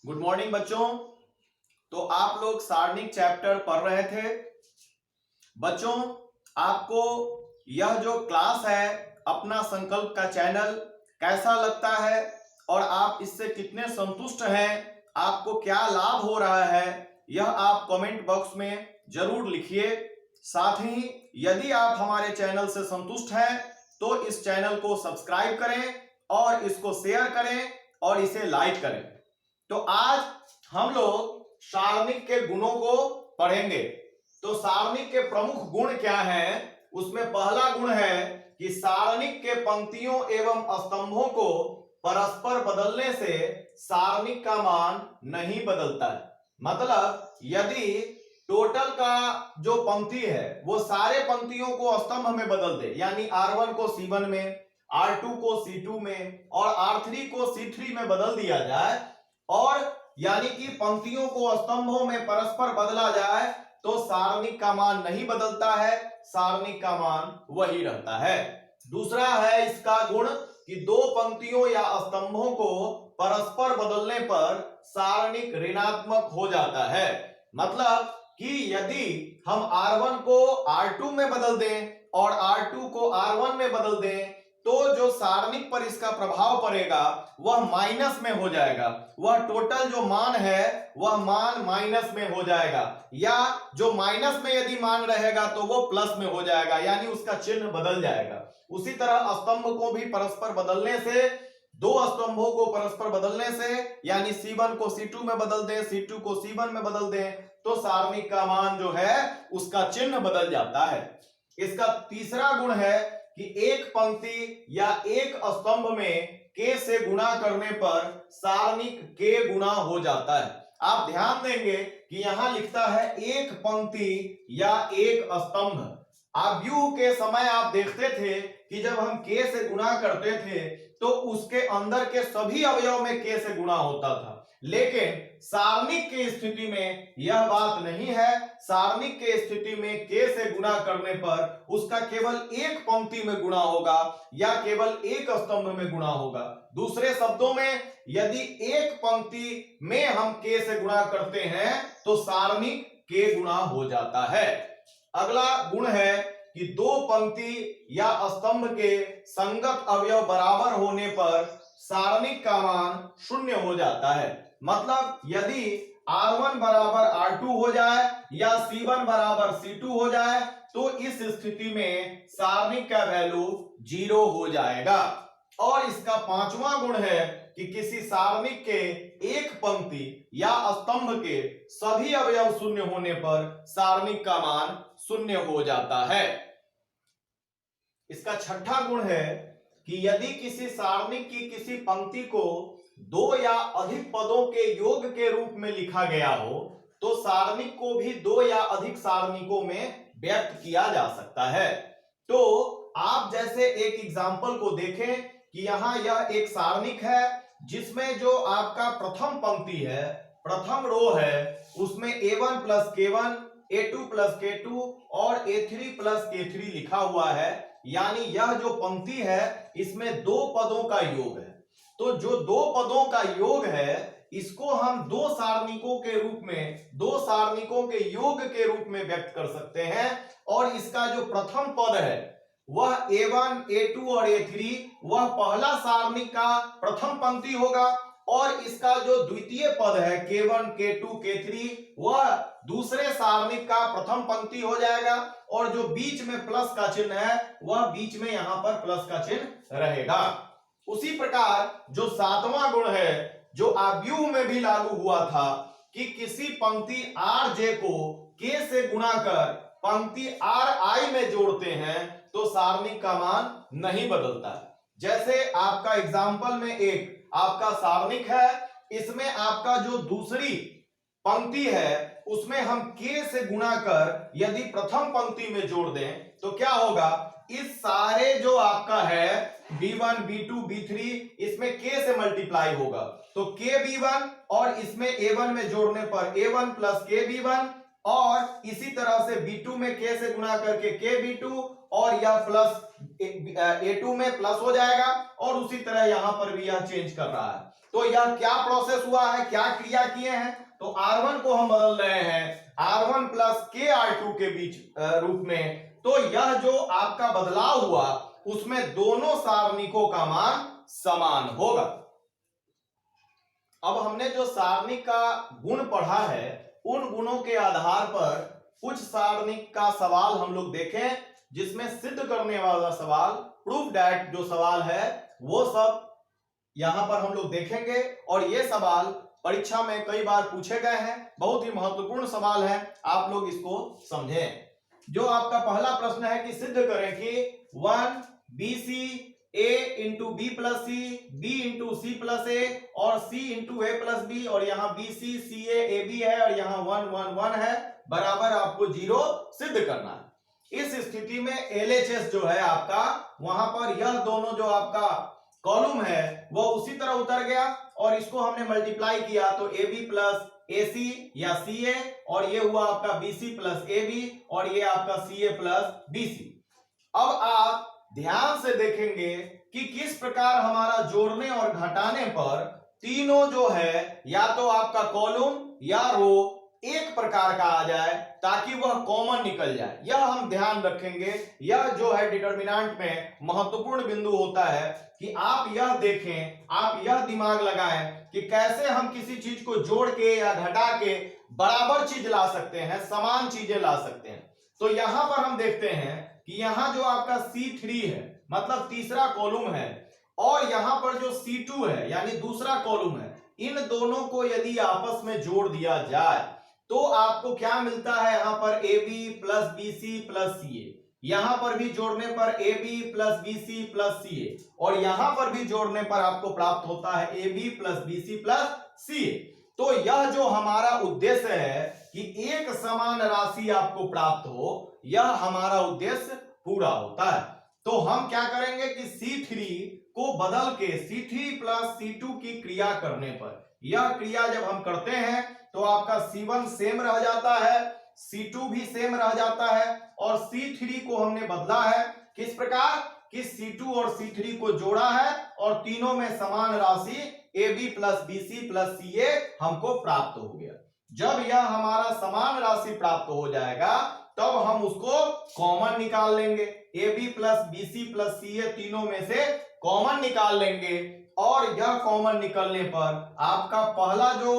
Good morning बच्चों। तो आप लोग सारणिक चैप्टर पढ़ रहे थे। बच्चों, आपको यह जो क्लास है अपना संकल्प का चैनल कैसा लगता है और आप इससे कितने संतुष्ट हैं, आपको क्या लाभ हो रहा है, यह आप कमेंट बॉक्स में जरूर लिखिए। साथ ही यदि आप हमारे चैनल से संतुष्ट हैं तो इस चैनल को सब्सक्राइब करें और इसको शेयर करें और इसे लाइक करें। तो आज हम लोग सारणिक के गुणों को पढ़ेंगे। तो सारणिक के प्रमुख गुण क्या हैं? उसमें पहला गुण है कि सारणिक के पंक्तियों एवं स्तंभों को परस्पर बदलने से सारणिक का मान नहीं बदलता है। मतलब यदि टोटल का जो पंक्ति है वो सारे पंक्तियों को स्तंभ में बदल दे, यानी R1 को C1 में, R2 को C2 में और R3 को C3 में बदल दिया जाए, और यानी कि पंक्तियों को स्तंभों में परस्पर बदला जाए, तो सारणिक का मान नहीं बदलता है, सारणिक का मान वही रहता है। दूसरा है इसका गुण कि दो पंक्तियों या स्तंभों को परस्पर बदलने पर सारणिक ऋणात्मक हो जाता है। मतलब कि यदि हम R1 को R2 में बदल दें और R2 को R1 में बदल दें, तो जो सारणिक पर इसका प्रभाव पड़ेगा वह माइनस में हो जाएगा। वह टोटल जो मान है वह मान माइनस में हो जाएगा, या जो माइनस में यदि मान रहेगा तो वो प्लस में हो जाएगा, यानी उसका चिन्ह बदल जाएगा। उसी तरह स्तंभ को भी परस्पर बदलने से, दो स्तंभों को परस्पर बदलने से, यानी C1 को C2 में बदल दें, C2 को C1 में बदल दें, तो सारणिक का मान जो है उसका चिन्ह बदल जाता है। इसका तीसरा गुण है कि एक पंक्ति या एक स्तंभ में k से गुणा करने पर सारणिक k गुणा हो जाता है। आप ध्यान देंगे कि यहां लिखता है एक पंक्ति या एक स्तंभ। आव्यूह के समय आप देखते थे कि जब हम k से गुणा करते थे तो उसके अंदर के सभी अवयव में k से गुणा होता था, लेकिन सारणिक की स्थिति में यह बात नहीं है। सारणिक के स्थिति में k से गुणा करने पर उसका केवल एक पंक्ति में गुणा होगा या केवल एक स्तंभ में गुणा होगा। दूसरे शब्दों में, यदि एक पंक्ति में हम k से गुणा करते हैं तो सारणिक k गुणा हो जाता है। अगला गुण है कि दो पंक्ति या स्तंभ के संगत अवयव बराबर होने पर सारणिक का मान शून्य हो जाता है। मतलब यदि R1 बराबर R2 हो जाए या C1 बराबर C2 हो जाए तो इस स्थिति में सारणिक का वैल्यू 0 हो जाएगा। और इसका पांचवा गुण है कि किसी सारणिक के एक पंक्ति या स्तंभ के सभी अवयव शून्य होने पर सारणिक का मान शून्य हो जाता है। इसका छठा गुण है कि यदि किसी सारणिक की किसी पंक्ति को दो या अधिक पदों के योग के रूप में लिखा गया हो तो सारणिक को भी दो या अधिक सारणिकों में व्यक्त किया जा सकता है। तो आप जैसे एक एग्जाम्पल को देखें कि यहां यह एक सारणिक है जिसमें जो आपका प्रथम पंक्ति है, प्रथम रो है, उसमें A1 plus K1, A2 plus K2 और A3 प्लस K3 लिखा हुआ है। यानी यह जो पंक्ति है इसमें दो पदों का योग है। तो जो दो पदों का योग है इसको हम दो सारणिकों के रूप में, दो सारणिकों के योग के रूप में व्यक्त कर सकते हैं। और इसका जो प्रथम पद है वह A1, A2 और A3 वह पहला सारणिक का प्रथम पंक्ति होगा, और इसका जो द्वितीय पद है K1, K2, K3 वह दूसरे सारणिक का प्रथम पंक्ति हो जाएगा, और जो बीच में प्लस का चिन्ह है वह बीच में यहां पर प्लस का चिन्ह रहेगा। उसी प्रकार जो सातवां गुण है जो आव्यूह में भी लागू हुआ था कि किसी पंक्ति RJ को K से गुणा कर पंक्ति RI में जोड़ते हैं तो सारणिक का मान नहीं बदलता। जैसे आपका एग्जाम्पल में एक आपका सारणिक है, इसमें आपका जो दूसरी पंक्ति है उसमें हम k से गुणा कर यदि प्रथम पंक्ति में जोड़ दें तो क्या होगा, इस सारे जो आपका है B1, B2, B3 इसमें k से मल्टीप्लाई होगा, तो KB1 और इसमें A1 में जोड़ने पर A1 प्लस KB1, और इसी तरह से B2 में k से गुणा करके KB2, और यह प्लस A2 में प्लस हो जाएगा, और उसी तरह यहां पर भी यह चेंज कर रहा है। तो यह क्या प्रोसेस हुआ है, क्या क्रिया किए हैं, तो R1 को हम बदल रहे हैं R1 प्लस के R2 के बीच रूप में। तो यह जो आपका बदलाव हुआ उसमें दोनों सारणिकों का मान समान होगा। अब हमने जो सारणिक का गुण पढ़ा है उन गुणों के आधार पर कुछ सारणिक का सवाल हम लोग देखें, जिसमें सिद्ध करने वाला सवाल, प्रूफ दैट जो सवाल है वो सब यहां पर हम लोग देखेंगे। और ये सवाल परीक्षा में कई बार पूछे गए हैं, बहुत ही महत्वपूर्ण सवाल है, आप लोग इसको समझें। जो आपका पहला प्रश्न है कि सिद्ध करें कि 1 BC A into B plus C, B into C plus A और C into A plus B, और यहाँ BC CA AB है और यहाँ 1 1 1 है, बराबर आपको 0 सिद्ध करना है। इस स्थिति में LHS जो है आपका, वहां पर यह दोनों जो आपका कॉलम है वो उसी तरह उतर गया और इसको हमने मल्टीप्लाई किया तो AB प्लस AC या CA, और ये हुआ आपका BC प्लस AB, और ये आपका CA प्लस BC। अब आप ध्यान से देखेंगे कि किस प्रकार हमारा जोड़ने और घटाने पर तीनों जो है या तो आपका कॉलम या रो एक प्रकार का आ जाए ताकि वह कॉमन निकल जाए, यह हम ध्यान रखेंगे। यह जो है डिटर्मिनेंट में महत्वपूर्ण बिंदु होता है कि आप यह देखें, आप यह दिमाग लगाएं कि कैसे हम किसी चीज को जोड़ के या घटा के बराबर चीज ला सकते हैं, समान चीजें ला सकते हैं। तो यहां पर हम देखते हैं कि यहां जो आपका C3 है मतलब तीसरा कॉलम है, और यहां पर जो C2 है यानी दूसरा कॉलम है, इन दोनों को यदि आपस में जोड़ दिया जाए तो आपको क्या मिलता है, यहां पर AB plus BC plus CA, यहां पर भी जोड़ने पर AB plus BC plus CA, और यहां पर भी जोड़ने पर आपको प्राप्त होता है AB plus BC plus CA। तो यह जो हमारा उद्देश्य है कि एक समान राशि आपको प्राप्त हो, यह हमारा उद्देश्य पूरा होता है। तो हम क्या करेंगे कि C3 को बदल के C3 प्लस C2 की क्रिया करने पर, यह क्रिया जब हम करते हैं तो आपका C1 सेम रह जाता है, C2 भी सेम रह जाता है, और C3 को हमने बदला है किस प्रकार कि C2 और C3 को जोड़ा है और तीनों में समान राशि AB plus BC plus CA हमको प्राप्त हो गया। जब यह हमारा समान राशि प्राप्त हो जाएगा तब हम उसको कॉमन निकाल लेंगे, AB plus BC plus CA तीनों में से कॉमन निकाल लेंगे, और यह कॉमन निकलने पर आपका पहला जो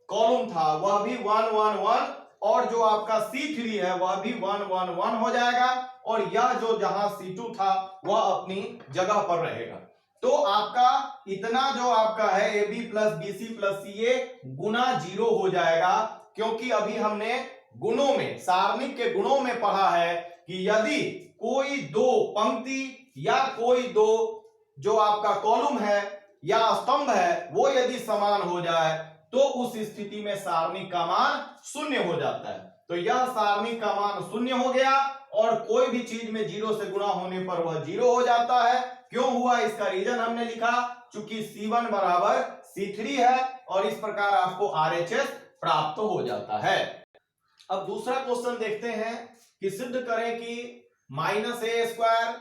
कॉलम था वह भी 1 1 1, और जो आपका C3 है वह भी 1 1 1 हो जाएगा, और यह जो जहां C2 था वह अपनी जगह पर रहेगा। तो आपका इतना जो आपका है AB plus BC plus CA गुना 0 हो जाएगा, क्योंकि अभी हमने गुणों में, सारणिक के गुणों में पढ़ा है कि यदि कोई दो पंक्ति या कोई दो जो आपका कॉलम है या स्तंभ है वो यदि समान हो जाए तो उस स्थिति में सारणिक का मान शून्य हो जाता है। तो यह सारणिक का मान शून्य हो गया, और कोई भी चीज में 0 से गुणा होने पर वह 0 हो जाता है। क्यों हुआ इसका रीजन हमने लिखा, चूंकि C1 बराबर C3 है, और इस प्रकार आपको RHS प्राप्त हो जाता है। अब दूसरा क्वेश्चन देखते हैं कि सिद्ध करें कि -a square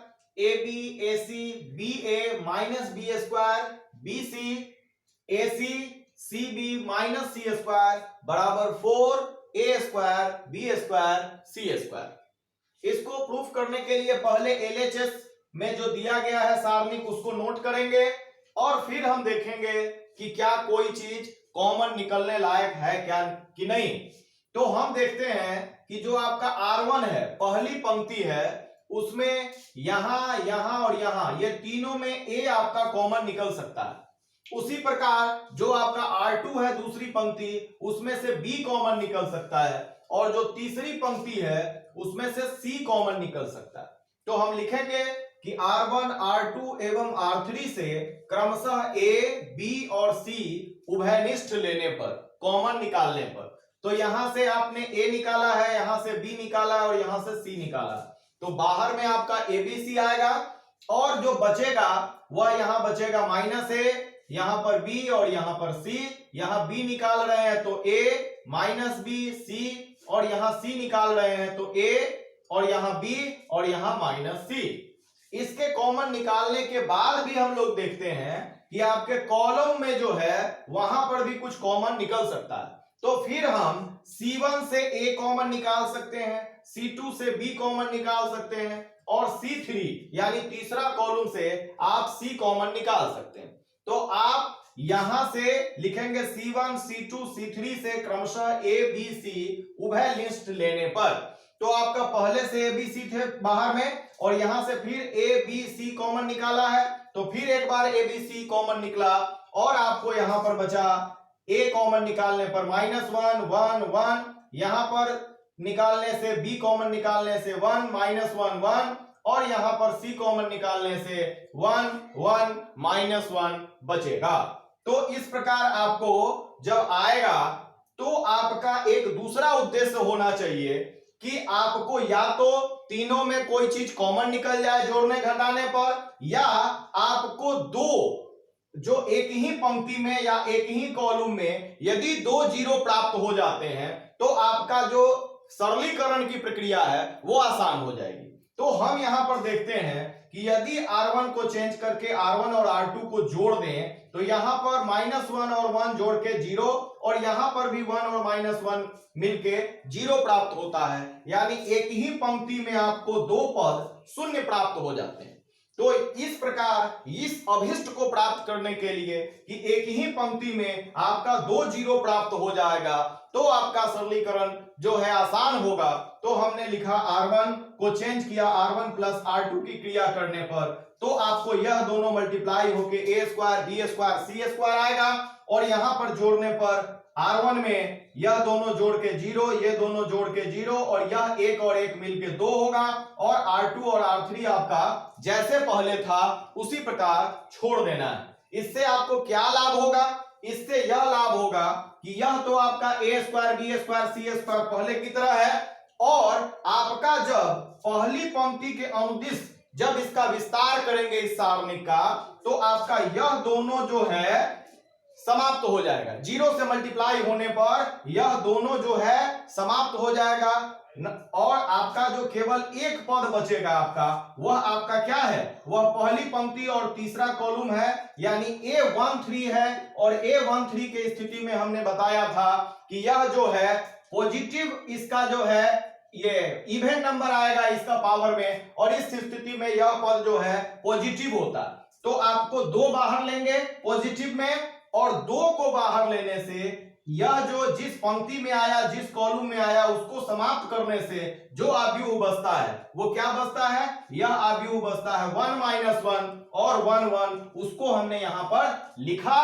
AB AC BA minus B square BC AC CB minus C square बराबर 4A square B square C square. इसको प्रूफ करने के लिए पहले LHS में जो दिया गया है सारणिक उसको नोट करेंगे, और फिर हम देखेंगे कि क्या कोई चीज कॉमन निकलने लायक है क्या कि नहीं। तो हम देखते हैं कि जो आपका R1 है, पहली पंक्ति है, उसमें यहां यहां और यहां ये तीनों में A आपका कॉमन निकल सकता है। उसी प्रकार जो आपका R2 है दूसरी पंक्ति, उसमें से B कॉमन निकल सकता है, और जो तीसरी पंक्ति है उसमें से C कॉमन निकल सकता है। तो हम लिखेंगे कि R1 R2 एवं R3 से क्रमशः A B और C उभयनिष्ठ लेने पर, कॉमन निकालने पर, तो यहां से आपने A निकाला है, यहां से B निकाला है और यहां से C निकाला है, तो बाहर में आपका ABC आएगा, और जो बचेगा वह यहां बचेगा -A, यहां पर B और यहां पर C। यहां B निकाल रहे हैं तो A माइनस B C, और यहां C निकाल रहे हैं तो A और यहां B और यहां -C। इसके कॉमन निकालने के बाद भी हम लोग देखते हैं कि आपके कॉलम में जो है वहां पर भी कुछ कॉमन निकल सकता है, तो फिर हम C1 से A कॉमन निकाल सकते हैं, C2 से B कॉमन निकाल सकते हैं और C3 यानी तीसरा कॉलम से आप C कॉमन निकाल सकते हैं। तो आप यहां से लिखेंगे C1 C2 C3 से क्रमशः A B C उभय लिस्ट लेने पर, तो आपका पहले से A B C थे बाहर में और यहां से फिर A B C कॉमन निकाला है, तो फिर एक बार A B C कॉमन निकला और आपको यहां पर बचा A कॉमन निकालने पर -1 1 1, यहां पर निकालने से B कॉमन निकालने से 1 -1 1 और यहां पर C कॉमन निकालने से 1 1 -1 बचेगा। तो इस प्रकार आपको जब आएगा तो आपका एक दूसरा उद्देश्य होना चाहिए कि आपको या तो तीनों में कोई चीज कॉमन निकल जाए जोड़ने घटाने पर, या आपको दो जो एक ही पंक्ति में या एक ही कॉलम में यदि दो जीरो प्राप्त हो जाते हैं तो आपका जो सरलीकरण की प्रक्रिया है वो आसान हो जाएगी। तो हम यहां पर देखते हैं कि यदि R1 को चेंज करके R1 और R2 को जोड़ दें तो यहां पर -1 और 1 जोड़ के 0 और यहां पर भी 1 और -1 मिलके 0 प्राप्त होता है, यानी एक ही पंक्ति में आपको दो पद शून्य प्राप्त हो जाते हैं। तो इस प्रकार इस अभिष्ट को प्राप्त करने के लिए कि एक ही पंक्ति में आपका दो जीरो प्राप्त हो जाएगा तो आपका सरलीकरण जो है आसान होगा। तो हमने लिखा R1 को चेंज किया R1 प्लस R2 की क्रिया करने पर, तो आपको यह दोनों मल्टीप्लाई होके A square B square C square आएगा और यहां पर जोड़ने पर R1 में यह दोनों जोड़ के 0, ये दोनों जोड़ के 0 और यह एक और एक मिलके 2 होगा और R2 और R3 आपका जैसे पहले था उसी प्रकार छोड़ देना है। इससे आपको क्या लाभ होगा? इससे यह लाभ होगा कि यह तो आपका A square B square C square पहले की तरह है और आपका जब पहली पंक्ति के अनुदिश जब इसका विस्तार करेंगे इस सारणिक का तो आपका यह दोनों जो है समाप्त हो जाएगा। 0 से मल्टीप्लाई होने पर यह दोनों जो है समाप्त हो जाएगा और आपका जो केवल एक पद बचेगा आपका वह आपका क्या है? वह पहली पंक्ति और तीसरा कॉलम है, यानी A13 है और A13 के स्थिति में हमने बताया था कि यह जो है पॉजिटिव इसका जो है ये इवन नंबर आएगा इसका पावर में और इस स्थिति में यह पद जो है पॉजिटिव होता है। तो आपको दो बाहर लेंगे पॉजिटिव में और दो को बाहर लेने से यह जो जिस पंक्ति में आया जिस कॉलम में आया उसको समाप्त करने से जो आव्यूह बचता है वो क्या बचता है? यह आव्यूह बचता है 1 -1 और 1 1, उसको हमने यहां पर लिखा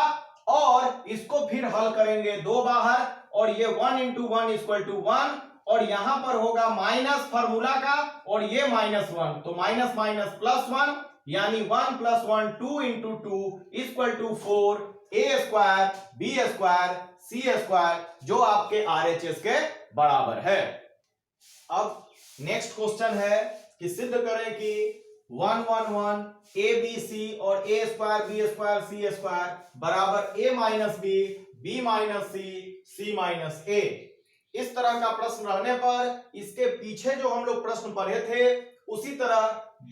और इसको फिर हल करेंगे दो बाहर और ये 1 × 1 = 1 और यहां पर होगा माइनस फार्मूला का और ये -1 तो माइनस माइनस +1 यानी 1 + 1 2 × 2 = 4 A square B square C square जो आपके RHS के बराबर है। अब नेक्स्ट क्वेश्चन है कि सिद्ध करें कि 1 1 1 ABC और A square B square C square बराबर A - B B - C C - A। इस तरह का प्रश्न रहने पर इसके पीछे जो हम लोग प्रश्न पढ़े थे उसी तरह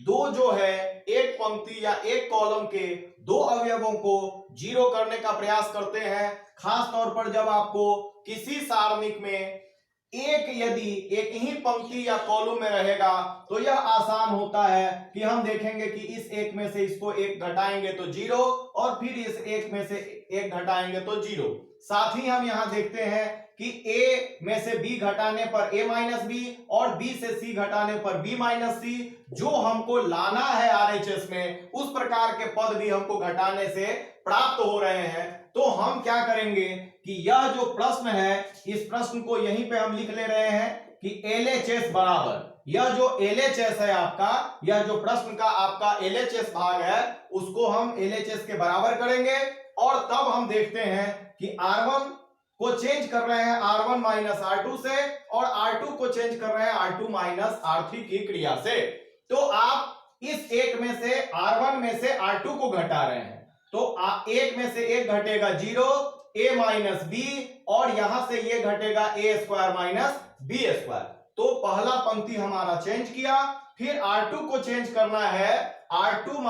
दो जो है एक पंक्ति या एक कॉलम के दो अवयवों को 0 करने का प्रयास करते हैं, खास तौर पर जब आपको किसी सारणिक में एक यदि एक ही पंक्ति या कॉलम में रहेगा तो यह आसान होता है कि हम देखेंगे कि इस एक में से इसको एक घटाएंगे तो 0 और फिर इस एक में से एक घटाएंगे तो 0। साथ ही हम यहां देखते हैं कि A में से B घटाने पर A - B और B से C घटाने पर B - C जो हमको लाना है RHS में उस प्रकार के पद भी हमको घटाने से प्राप्त हो रहे हैं। तो हम क्या करेंगे कि यह जो प्रश्न है इस प्रश्न को यहीं पे हम लिख ले रहे हैं कि LHS बराबर यह जो LHS है आपका यह जो प्रश्न का आपका LHS भाग है उसको हम LHS के बराबर करेंगे और तब हम देखते हैं कि R1 को चेंज कर रहे हैं R1 - R2 से और R2 को चेंज कर रहे हैं R2 - R3 की क्रिया से। तो आप इस एक में से R1 में से R2 को घटा रहे हैं तो एक में से एक घटेगा 0 A - B और यहां से ये घटेगा A स्क्वायर - B स्क्वायर। तो पहला पंक्ति हमारा चेंज किया, फिर R2 को चेंज करना है R2 -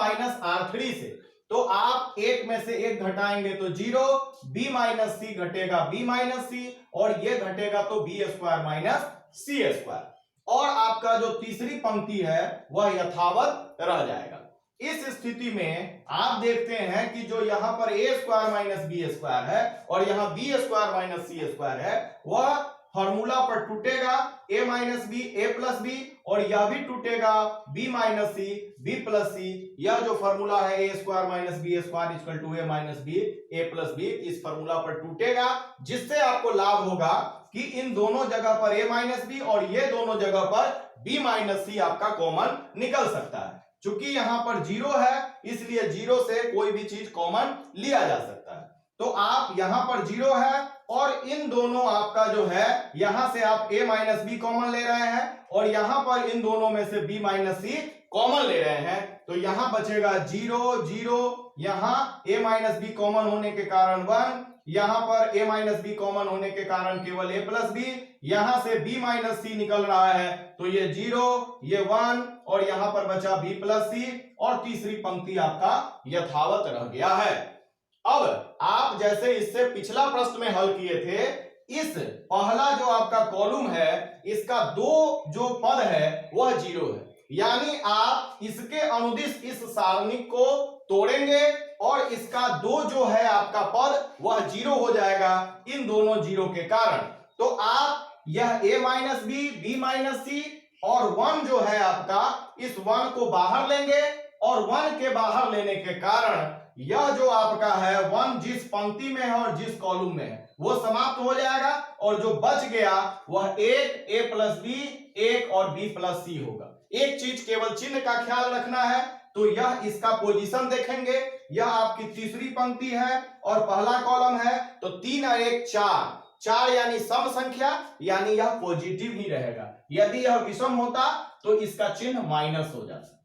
R3 से तो आप एक में से एक घटाएंगे तो 0, b माइनस सी घटेगा b माइनस सी, और ये घटेगा तो B square minus C square, और आपका जो तीसरी पंक्ति है वह यथावत रह जाएगा। इस स्थिति में आप देखते हैं कि जो यहां पर A square minus B square है और यहां B square minus C square है, वह फॉर्मूला पर टूटेगा, a minus B A plus B, और यह भी टूटेगा b minus C B plus C. यह जो फॉर्मूला है A square minus B square equal to A minus B A plus B, इस फॉर्मूला पर टूटेगा, जिससे आपको लाभ होगा कि इन दोनों जगह पर a माइनस बी और ये दोनों जगह पर b माइनस सी आपका कॉमन निकल सकता है। चूंकि यहां पर 0 है इसलिए 0 से कोई भी चीज कॉमन लिया जा सकता है। तो आप यहां पर 0 है और इन दोनों आपका जो है यहां से आप a माइनस बी कॉमन ले रहे हैं और यहां पर इन दोनों में से b माइनस सी कॉमन ले रहे हैं, तो यहां बचेगा 0 0, यहां a माइनस बी कॉमन होने के कारण 1, यहां पर a माइनस बी कॉमन होने के कारण केवल a प्लस बी, यहां से b माइनस सी निकल रहा है तो ये 0 ये 1 और यहां पर बचा b प्लस सी, और तीसरी पंक्ति आपका यथावत रह गया है। अब आप जैसे इससे पिछला प्रश्न में हल किए थे, इस पहला जो आपका कॉलम है इसका दो जो पद है वह 0 है, यानी आप इसके अनुदिश इस सारणिक को तोड़ेंगे और इसका दो जो है आपका पद वह 0 हो जाएगा इन दोनों 0 के कारण। तो आप यह a माइनस बी माइनस सी और 1 जो है आपका इस 1 को बाहर लेंगे, और 1 के बाहर लेने के कारण यह जो आपका है 1 जिस पंक्ति में है और जिस कॉलम में है वो समाप्त हो जाएगा, और जो बच गया वह एक a प्लस बी एक और b प्लस सी होगा। एक चीज केवल चिन्ह का ख्याल रखना है, तो यह इसका पोजीशन देखेंगे, यह आपकी तीसरी पंक्ति है और पहला कॉलम है, तो 3 और 1 4, 4 यानी सम संख्या, यानी यह पॉजिटिव ही रहेगा। यदि यह विषम होता तो इसका चिन्ह माइनस हो जाता।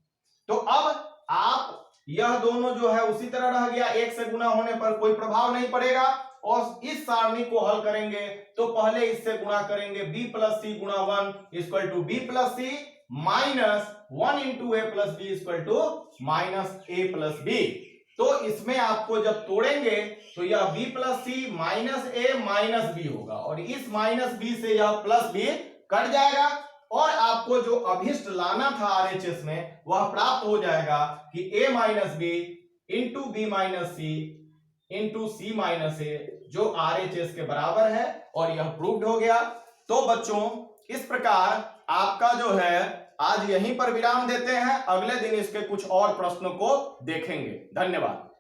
तो अब आप यह दोनों जो है उसी तरह रह गया, एक से गुना होने पर कोई प्रभाव नहीं पड़ेगा, और इस सारणी को हल करेंगे तो पहले इससे गुणा करेंगे b प्लस सी गुणा 1 equal to B plus C minus 1 into A plus B equal to minus A plus B. तो इसमें आपको जब तोड़ेंगे तो यह b plus C minus A minus B होगा, और इस माइनस बी से यह प्लस बी कट जाएगा, और आपको जो अभिष्ट लाना था आरएचएस में वह प्राप्त हो जाएगा कि a minus B into B minus C into C minus A जो आरएचएस के बराबर है, और यह प्रूव्ड हो गया। तो बच्चों इस प्रकार आपका जो है आज यहीं पर विराम देते हैं, अगले दिन इसके कुछ और प्रश्नों को देखेंगे। धन्यवाद।